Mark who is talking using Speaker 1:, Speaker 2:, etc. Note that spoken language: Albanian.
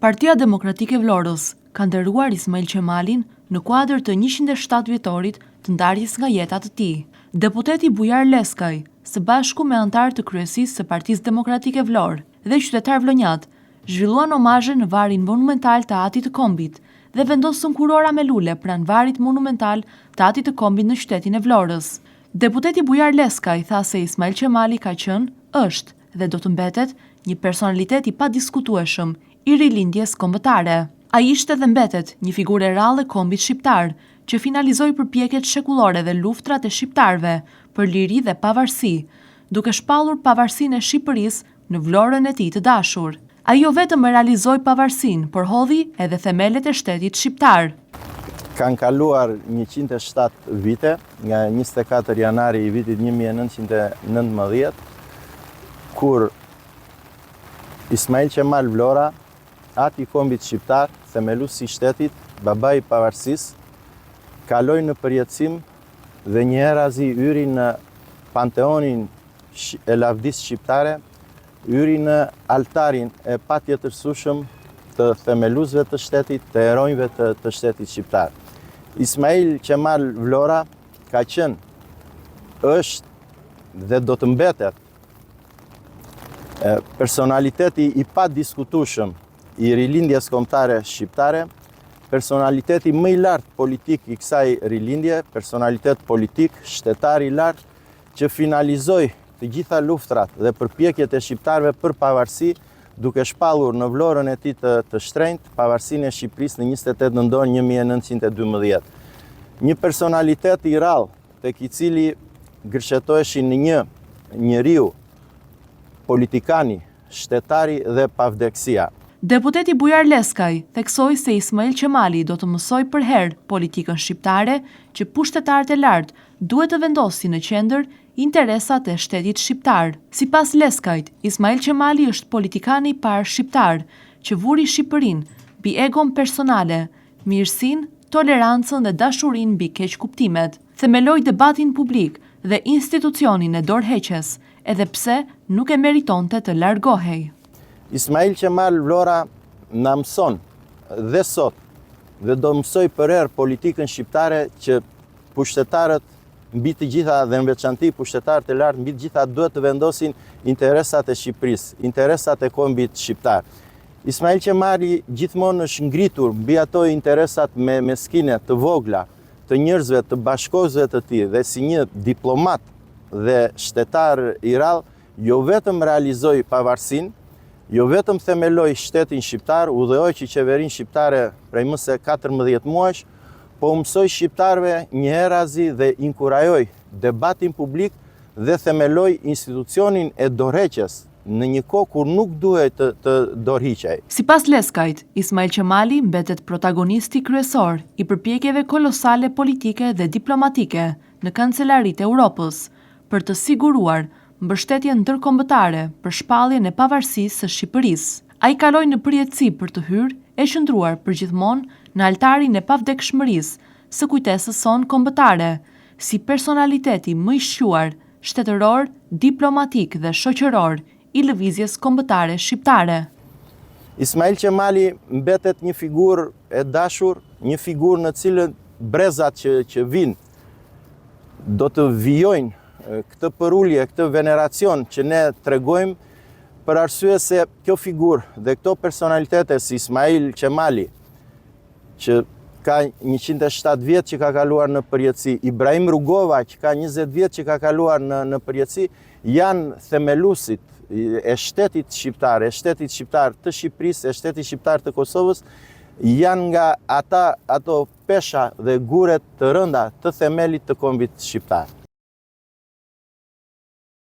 Speaker 1: Partia Demokratike Vlorës ka nderuar Ismail Qemalin në kuadër të 107 vjetorit të ndarjes nga jeta e tij. Deputeti Bujar Leskaj, së bashku me anëtarë të kryesisë së Partisë Demokratike Vlorë dhe qytetar vlonjat, zhvilluan omazhe në varin monumental të Atit të Kombit dhe vendosën kurora me lule pranë varit monumental të Atit të Kombit në qytetin e Vlorës. Deputeti Bujar Leskaj tha se Ismail Qemali ka qenë, është dhe do të mbetet një personalitet i padiskutueshëm i rilindjes kombëtare. Ai ishte dhe mbetet një figurë e rrallë e kombit shqiptar, që finalizoi përpjekjet shekullore dhe luftrat e shqiptarëve për liri dhe pavarësi, duke shpallur pavarësinë e Shqipërisë në Vlorën e tij të dashur. Ai jo vetëm realizoi pavarësinë, por hodhi edhe themelet e shtetit shqiptar.
Speaker 2: Kanë kaluar 107 vite, nga 24 janari i vitit 1919, kur Ismail Qemal Vlora, Ati i kombit shqiptar, themeluesi i shtetit, babai i pavarësisë, kaloi në përjetësim dhe një herë azi yri në panteonin e lavdisë shqiptare, yri në altarin e patjetërsueshëm të themeluesve të shtetit, të heronjve të shtetit shqiptar. Ismail Qemal Vlora ka qenë, është dhe do të mbetet personaliteti i padiskutueshëm i rilindjes kombëtare shqiptare, personaliteti më i lartë politik i kësaj rilindje, personalitet politik, shtetar i lartë, që finalizoi të gjitha luftrat dhe përpjekjet e shqiptarëve për pavarësi, duke shpallur në Vlorën e tij të shtrenjtë pavarësinë e Shqipërisë në 28 nëntor 1912. Një personalitet i rrallë, tek i cili gërshetoheshin një njeriu, politikani, shtetari dhe pavdekësia.
Speaker 1: Deputeti Bujar Leskaj theksoi se Ismail Qemali do të mësoj për herë politikën shqiptare, që pushtetarët e lartë duhet të vendosin në qendër interesat e shtetit shqiptar. Sipas Leskajt, Ismail Qemali është politikani i parë shqiptar që vuri Shqipërinë mbi egon personale, mirësinë, tolerancën dhe dashurinë mbi keqkuptimet. Themeloi debatin publik dhe institucionin e dorëheqjes, edhe pse nuk e meritonte të largohej.
Speaker 2: Ismail Qemal Vlora na mëson dhe sot dhe do mësoj për herë politikën shqiptare, që pushtetarët mbi të gjitha dhe në veçanti pushtetarët e lartë mbi të gjitha duhet të vendosin interesat e Shqipërisë, interesat e kombit shqiptar. Ismail Qemali gjithmonë është ngritur mbi ato interesat me meskine të vogla të njerëzve të bashkëkohësve të tij, dhe si një diplomat dhe shtetar i rrallë, jo vetëm realizoi pavarësinë, jo vetëm themeloi shtetin shqiptar, udhëhoqi qeverinë shqiptare prej më se 14 muajsh, po mësoi shqiptarëve një herë azi dhe inkurajoi debatin publik dhe themeloi institucionin e dorëheqjes në një kohë kur nuk duhej të dorëhiqej.
Speaker 1: Sipas Leskajt, Ismail Qemali mbetet protagonisti kryesor i përpjekjeve kolosale politike dhe diplomatike në Kancelaritë e Europës për të siguruar mbështetje ndërkombëtare për shpalljen e pavarësisë së Shqipërisë. Ai kaloi në përjetësi për të hyrë e qëndruar përgjithmonë në altarin e pavdekshmërisë së kujtesës sonë kombëtare, si personaliteti më i shquar, shtetëror, diplomatik dhe shoqëror i lëvizjes kombëtare shqiptare.
Speaker 2: Ismail Qemali mbetet një figurë e dashur, një figurë në cilën brezat që vinë do të vijojnë këtë përullje, këtë veneracion që ne tregojmë, për arsye se kjo figurë dhe këto personalitete si Ismail Qemali, që ka 107 vjet që ka kaluar në përjetësi, Ibrahim Rugova që ka 20 vjet që ka kaluar në përjetësi, janë themeluesit e shtetit shqiptar, të Shqipërisë, e shtetit shqiptar të Kosovës, janë nga ato pesha dhe guret të rënda të themelit të kombit shqiptar.